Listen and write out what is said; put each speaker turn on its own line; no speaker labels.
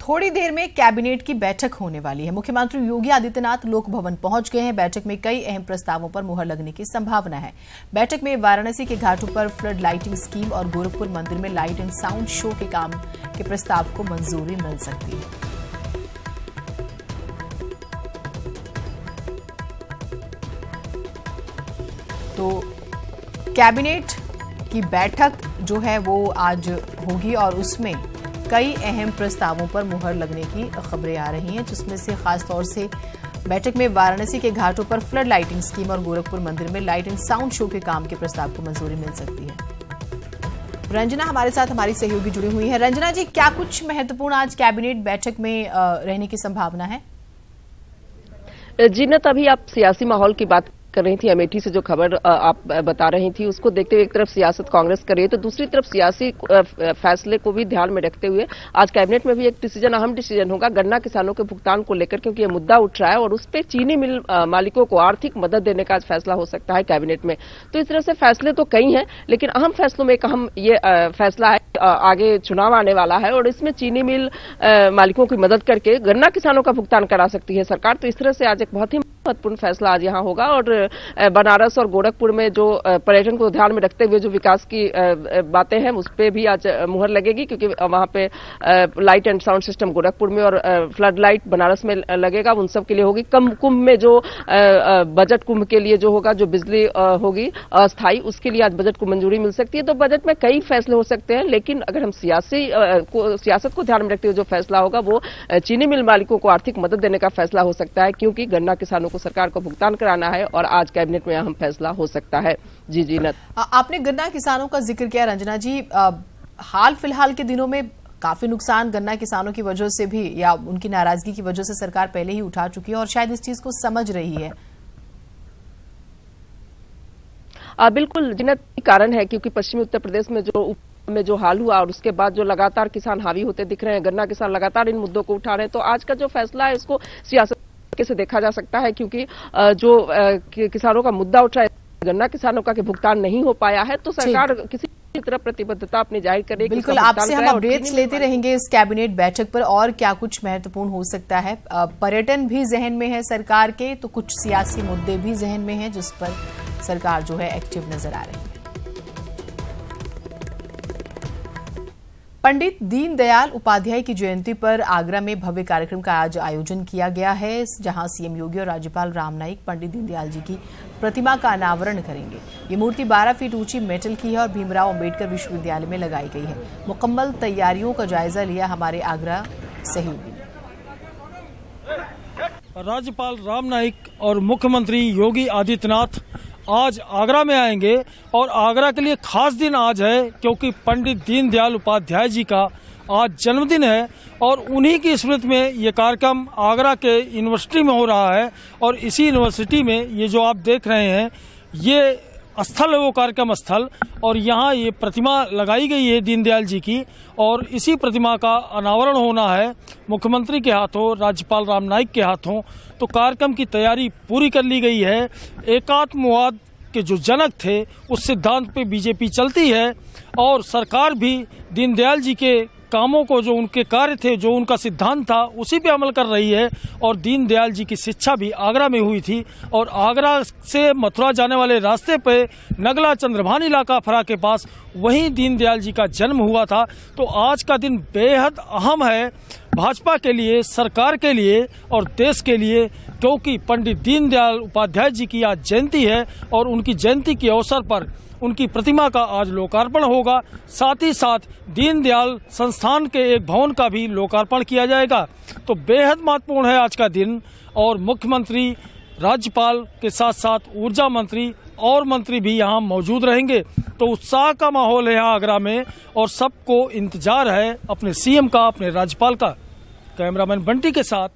थोड़ी देर में कैबिनेट की बैठक होने वाली है। मुख्यमंत्री योगी आदित्यनाथ लोक भवन पहुंच गए हैं। बैठक में कई अहम प्रस्तावों पर मुहर लगने की संभावना है। बैठक में वाराणसी के घाटों पर फ्लड लाइटिंग स्कीम और गोरखपुर मंदिर में लाइट एंड साउंड शो के काम के प्रस्ताव को मंजूरी मिल सकती है। तो कैबिनेट की बैठक जो है वो आज होगी और उसमें कई अहम प्रस्तावों पर मुहर लगने की खबरें आ रही हैं, जिसमें से खासतौर से बैठक में वाराणसी के घाटों पर फ्लड लाइटिंग स्कीम और गोरखपुर मंदिर में लाइट एंड साउंड शो के काम के प्रस्ताव को मंजूरी मिल सकती है। रंजना हमारे साथ हमारी सहयोगी जुड़ी हुई है। रंजना जी, क्या कुछ महत्वपूर्ण आज कैबिनेट बैठक में रहने की संभावना है?
जीनत, अभी आप सियासी माहौल की बात कर रही थी। अमेठी से जो खबर आप बता रही थी उसको देखते हुए एक तरफ सियासत कांग्रेस कर रही है तो दूसरी तरफ सियासी फैसले को भी ध्यान में रखते हुए आज कैबिनेट में भी एक अहम डिसीजन होगा गन्ना किसानों के भुगतान को लेकर, क्योंकि ये मुद्दा उठ रहा है और उस पर चीनी मिल मालिकों को आर्थिक मदद देने का आज फैसला हो सकता है कैबिनेट में। तो इस तरह से फैसले तो कई हैं, लेकिन अहम फैसलों में एक अहम ये फैसला है, आगे चुनाव आने वाला है और इसमें चीनी मिल मालिकों की मदद करके गन्ना किसानों का भुगतान करा सकती है सरकार। तो इस तरह से आज एक बहुत ही महत्वपूर्ण फैसला आज यहाँ होगा और बनारस और गोरखपुर में जो पर्यटन को ध्यान में रखते हुए जो विकास की बातें हैं उस पर भी आज मुहर लगेगी, क्योंकि वहां पे light and sound system Gorakhpur में और फ्लड लाइट बनारस में लगेगा, उन सब के लिए होगी। कुंभ में जो बजट कुंभ के लिए जो होगा, जो बिजली होगी अस्थायी, उसके लिए आज बजट को मंजूरी मिल सकती है। तो बजट में कई फैसले हो सकते हैं, लेकिन अगर हम सियासत को ध्यान में रखते हुए जो फैसला होगा वो चीनी मिल मालिकों को आर्थिक मदद देने का फैसला हो सकता है, क्योंकि गन्ना किसानों को सरकार को भुगतान कराना है और आज कैबिनेट में अहम फैसला हो सकता है। जी जीनत,
आपने गन्ना किसानों का जिक्र किया। रंजना जी, हाल फिलहाल के दिनों में काफी नुकसान गन्ना किसानों की वजह से भी या उनकी नाराजगी की वजह से सरकार पहले ही उठा चुकी है और शायद इस चीज को समझ रही है।
बिल्कुल जीनत, कारण है क्योंकि पश्चिमी उत्तर प्रदेश में जो हाल हुआ और उसके बाद जो लगातार किसान हावी होते दिख रहे हैं, गन्ना किसान लगातार इन मुद्दों को उठा रहे हैं। तो आज का जो फैसला है इसको सियासत से देखा जा सकता है, क्योंकि जो किसानों का मुद्दा उठ रहा है, गन्ना किसानों का भुगतान नहीं हो पाया है, तो सरकार किसी तरह प्रतिबद्धता अपनी जाहिर करेगी।
बिल्कुल, आपसे हम अपडेट्स लेते रहेंगे इस कैबिनेट बैठक पर और क्या कुछ महत्वपूर्ण हो सकता है। पर्यटन भी जहन में है सरकार के, तो कुछ सियासी मुद्दे भी जहन में हैं जिस पर सरकार जो है एक्टिव नजर आ रही है। पंडित दीनदयाल उपाध्याय की जयंती पर आगरा में भव्य कार्यक्रम का आज आयोजन किया गया है, जहां सीएम योगी और राज्यपाल राम नाईक पंडित दीनदयाल जी की प्रतिमा का अनावरण करेंगे। ये मूर्ति 12 फीट ऊंची मेटल की है और भीमराव अंबेडकर विश्वविद्यालय में लगाई गई है। मुकम्मल तैयारियों का जायजा लिया हमारे आगरा सहयोगी ने।
राज्यपाल राम नाईक और मुख्यमंत्री योगी आदित्यनाथ आज आगरा में आएंगे और आगरा के लिए खास दिन आज है, क्योंकि पंडित दीनदयाल उपाध्याय जी का आज जन्मदिन है और उन्हीं की स्मृति में ये कार्यक्रम आगरा के यूनिवर्सिटी में हो रहा है। और इसी यूनिवर्सिटी में ये जो आप देख रहे हैं ये स्थल है, वो कार्यक्रम स्थल, और यहाँ ये प्रतिमा लगाई गई है दीनदयाल जी की और इसी प्रतिमा का अनावरण होना है मुख्यमंत्री के हाथों, राज्यपाल राम नाईक के हाथों। तो कार्यक्रम की तैयारी पूरी कर ली गई है। एकात्मवाद के जो जनक थे उस सिद्धांत पे बीजेपी चलती है और सरकार भी दीनदयाल जी के कामों को, जो उनके कार्य थे, जो उनका सिद्धांत था, उसी पे अमल कर रही है। और दीनदयाल जी की शिक्षा भी आगरा में हुई थी और आगरा से मथुरा जाने वाले रास्ते पे नगला चंद्रभान इलाका फरा के पास वहीं दीनदयाल जी का जन्म हुआ था। तो आज का दिन बेहद अहम है भाजपा के लिए, सरकार के लिए और देश के लिए, क्योंकि पंडित दीनदयाल उपाध्याय जी की आज जयंती है और उनकी जयंती के अवसर पर उनकी प्रतिमा का आज लोकार्पण होगा। साथ ही साथ दीनदयाल संस्थान के एक भवन का भी लोकार्पण किया जाएगा। तो बेहद महत्वपूर्ण है आज का दिन और मुख्यमंत्री, राज्यपाल के साथ साथ ऊर्जा मंत्री और मंत्री भी यहाँ मौजूद रहेंगे। तो उत्साह का माहौल है यहाँ आगरा में और सबको इंतजार है अपने सीएम का, अपने राज्यपाल का। कैमरामैन बंटी के साथ